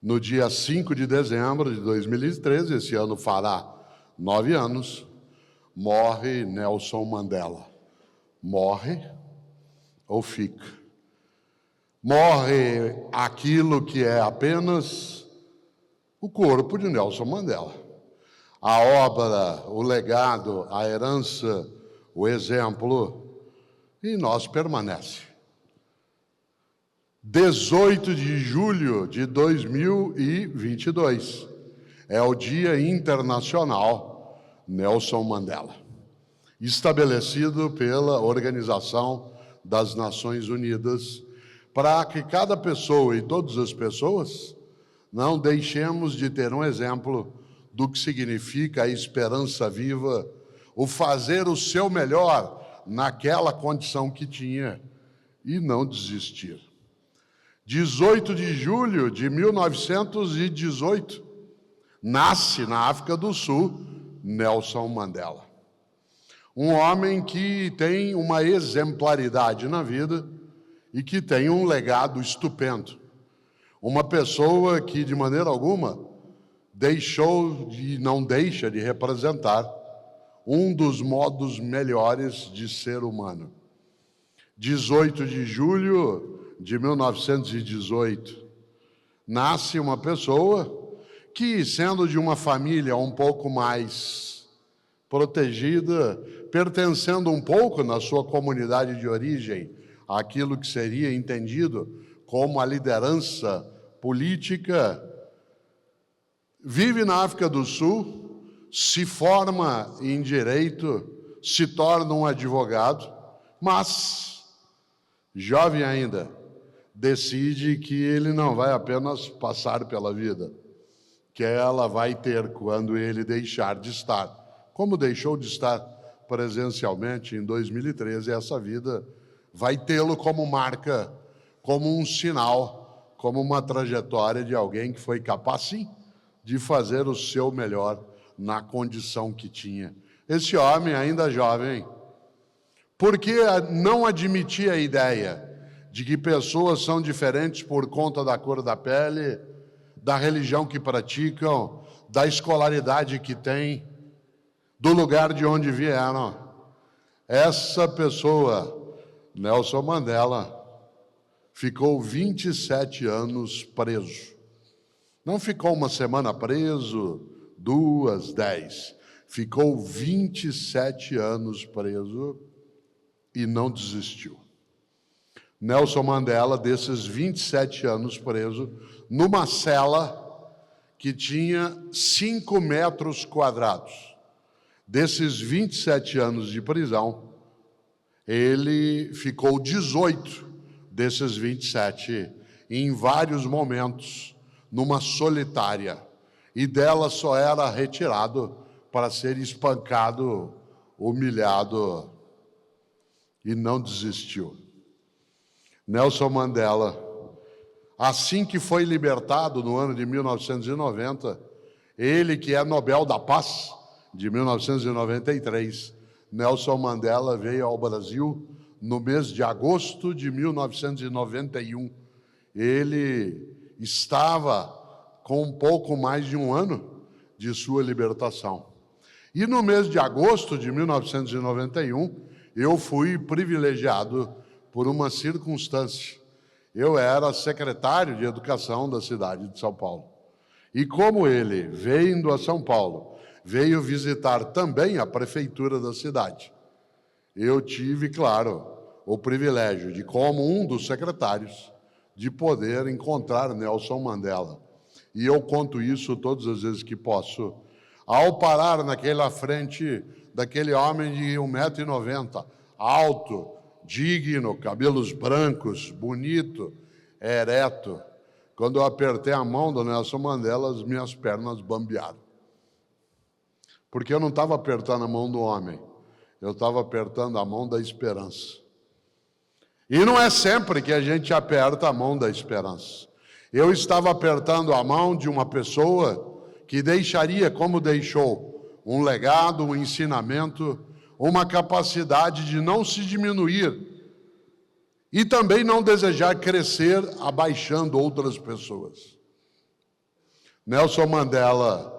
no dia 5 de dezembro de 2013, esse ano fará 9 anos, morre Nelson Mandela. Morre ou fica? Morre aquilo que é apenas o corpo de Nelson Mandela. A obra, o legado, a herança, o exemplo, em nós permanece. 18 de julho de 2022 é o Dia Internacional Nelson Mandela, estabelecido pela Organização das Nações Unidas, para que cada pessoa e todas as pessoas não deixemos de ter um exemplo do que significa a esperança viva, o fazer o seu melhor naquela condição que tinha e não desistir. 18 de julho de 1918, nasce na África do Sul Nelson Mandela. Um homem que tem uma exemplaridade na vida e que tem um legado estupendo. Uma pessoa que, de maneira alguma, não deixa de representar um dos modos melhores de ser humano. 18 de julho de 1918, nasce uma pessoa que, sendo de uma família um pouco mais protegida, pertencendo um pouco na sua comunidade de origem àquilo que seria entendido como a liderança política, vive na África do Sul, se forma em direito, se torna um advogado, mas, jovem ainda, decide que ele não vai apenas passar pela vida, que ela vai ter quando ele deixar de estar. Como deixou de estar presencialmente em 2013, essa vida vai tê-lo como marca, como um sinal, como uma trajetória de alguém que foi capaz, sim, de fazer o seu melhor na condição que tinha. Esse homem, ainda jovem, porque não admitia a ideia de que pessoas são diferentes por conta da cor da pele, da religião que praticam, da escolaridade que têm, do lugar de onde vieram. Essa pessoa, Nelson Mandela, ficou 27 anos preso. Não ficou uma semana preso, 2, 10. Ficou 27 anos preso e não desistiu. Nelson Mandela, desses 27 anos preso, numa cela que tinha 5 metros quadrados. Desses 27 anos de prisão, ele ficou 18 desses 27, em vários momentos, numa solitária. E dela só era retirado para ser espancado, humilhado, e não desistiu. Nelson Mandela, assim que foi libertado no ano de 1990, ele que é Nobel da Paz de 1993, Nelson Mandela veio ao Brasil no mês de agosto de 1991. Ele estava com um pouco mais de um ano de sua libertação. E no mês de agosto de 1991, eu fui privilegiado por uma circunstância. Eu era secretário de Educação da cidade de São Paulo. E como ele, vindo a São Paulo, veio visitar também a prefeitura da cidade, eu tive, claro, o privilégio de, como um dos secretários, de poder encontrar Nelson Mandela. E eu conto isso todas as vezes que posso. Ao parar naquela frente daquele homem de 1,90 m, alto, digno, cabelos brancos, bonito, ereto. Quando eu apertei a mão do Nelson Mandela, as minhas pernas bambearam. Porque eu não estava apertando a mão do homem, eu estava apertando a mão da esperança. E não é sempre que a gente aperta a mão da esperança. Eu estava apertando a mão de uma pessoa que deixaria, como deixou, um legado, um ensinamento, uma capacidade de não se diminuir e também não desejar crescer abaixando outras pessoas. Nelson Mandela,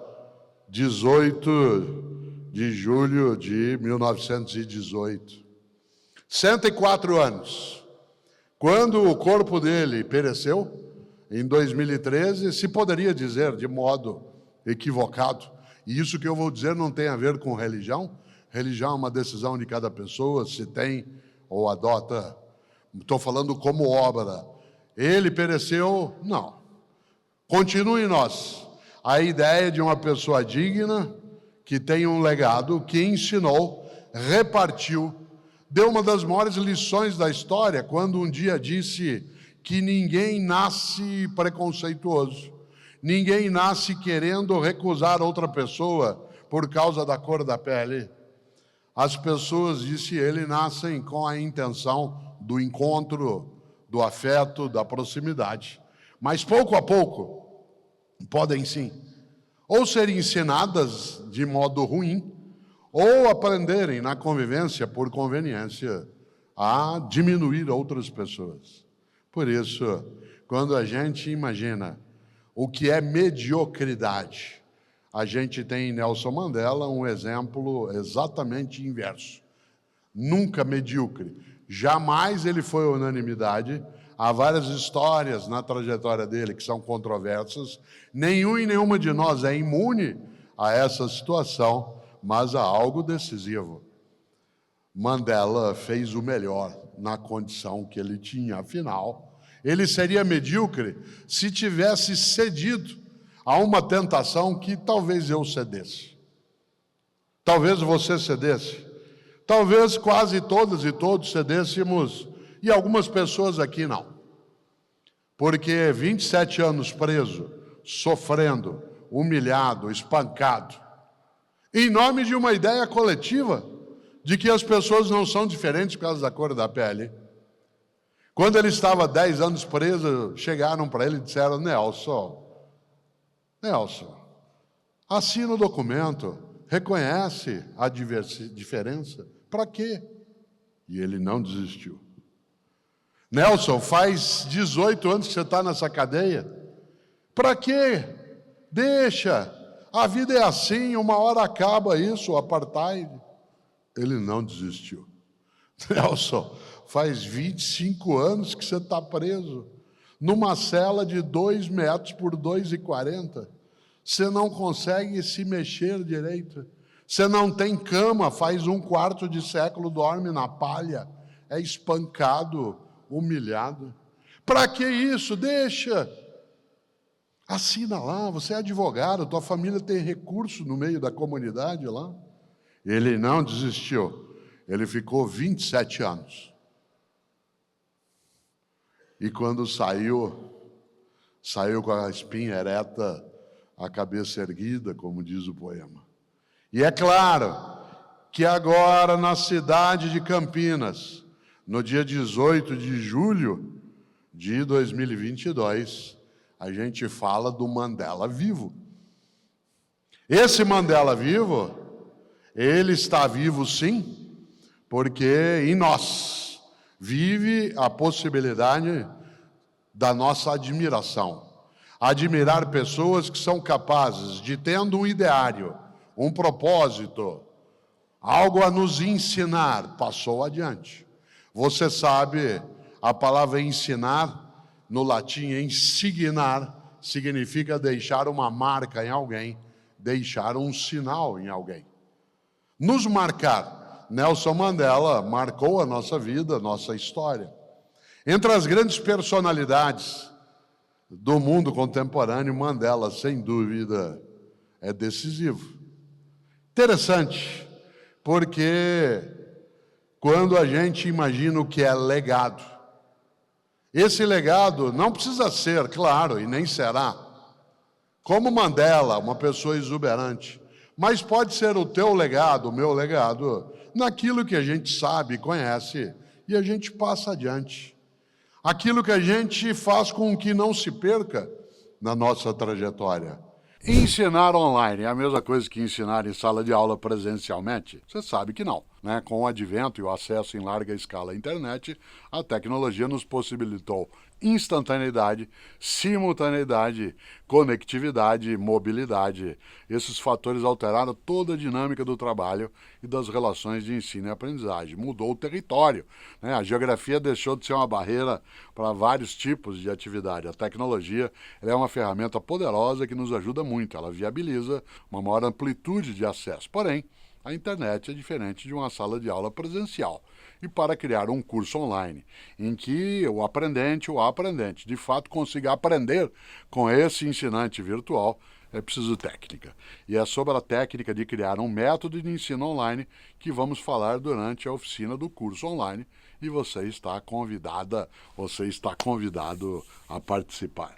18 de julho de 1918. 104 anos. Quando o corpo dele pereceu, em 2013, se poderia dizer de modo equivocado, e isso que eu vou dizer não tem a ver com religião. Religião é uma decisão de cada pessoa, se tem ou adota. Estou falando como obra. Ele pereceu? Não. Continue em nós a ideia de uma pessoa digna, que tem um legado, que ensinou, repartiu, deu uma das maiores lições da história, quando um dia disse que ninguém nasce preconceituoso, ninguém nasce querendo recusar outra pessoa por causa da cor da pele. As pessoas, disse ele, nascem com a intenção do encontro, do afeto, da proximidade. Mas pouco a pouco, podem sim, ou serem ensinadas de modo ruim, ou aprenderem na convivência, por conveniência, a diminuir outras pessoas. Por isso, quando a gente imagina o que é mediocridade, a gente tem em Nelson Mandela um exemplo exatamente inverso. Nunca medíocre. Jamais ele foi unanimidade. Há várias histórias na trajetória dele que são controversas. Nenhum e nenhuma de nós é imune a essa situação, mas há algo decisivo. Mandela fez o melhor na condição que ele tinha. Afinal, ele seria medíocre se tivesse cedido a uma tentação que talvez eu cedesse. Talvez você cedesse. Talvez quase todas e todos cedêssemos, e algumas pessoas aqui não. Porque 27 anos preso, sofrendo, humilhado, espancado, em nome de uma ideia coletiva de que as pessoas não são diferentes por causa da cor da pele. Quando ele estava 10 anos preso, chegaram para ele e disseram: Nelson, assina o documento, reconhece a diferença. Para quê? E ele não desistiu. Nelson, faz 18 anos que você está nessa cadeia. Para quê? Deixa. A vida é assim, uma hora acaba isso, o apartheid. Ele não desistiu. Nelson, faz 25 anos que você está preso, numa cela de 2 metros por 2,40. Você não consegue se mexer direito. Você não tem cama, faz 1/4 de século, dorme na palha, é espancado, humilhado. Para que isso? Deixa. Assina lá, você é advogado, tua família tem recurso no meio da comunidade lá. Ele não desistiu. Ele ficou 27 anos. E quando saiu com a espinha ereta, a cabeça erguida, como diz o poema. E é claro que agora na cidade de Campinas, no dia 18 de julho de 2022, a gente fala do Mandela vivo. Esse Mandela vivo, ele está vivo sim, porque em nós vive a possibilidade da nossa admiração. Admirar pessoas que são capazes de, tendo um ideário, um propósito, algo a nos ensinar, passou adiante. Você sabe, a palavra ensinar, no latim insignar, significa deixar uma marca em alguém, deixar um sinal em alguém. Nos marcar. Nelson Mandela marcou a nossa vida, a nossa história. Entre as grandes personalidades do mundo contemporâneo, Mandela, sem dúvida, é decisivo. Interessante, porque quando a gente imagina o que é legado, esse legado não precisa ser, claro, e nem será, como Mandela, uma pessoa exuberante, mas pode ser o teu legado, o meu legado, naquilo que a gente sabe, conhece, e a gente passa adiante. Aquilo que a gente faz com que não se perca na nossa trajetória. Ensinar online é a mesma coisa que ensinar em sala de aula presencialmente? Você sabe que não, né? Com o advento e o acesso em larga escala à internet, a tecnologia nos possibilitou instantaneidade, simultaneidade, conectividade, mobilidade. Esses fatores alteraram toda a dinâmica do trabalho e das relações de ensino e aprendizagem. Mudou o território, né? A geografia deixou de ser uma barreira para vários tipos de atividade. A tecnologia é uma ferramenta poderosa que nos ajuda muito. Ela viabiliza uma maior amplitude de acesso. Porém, a internet é diferente de uma sala de aula presencial. E para criar um curso online em que o aprendente ou a aprendente de fato consiga aprender com esse ensinante virtual, é preciso técnica. E é sobre a técnica de criar um método de ensino online que vamos falar durante a oficina do curso online. E você está convidada, você está convidado a participar.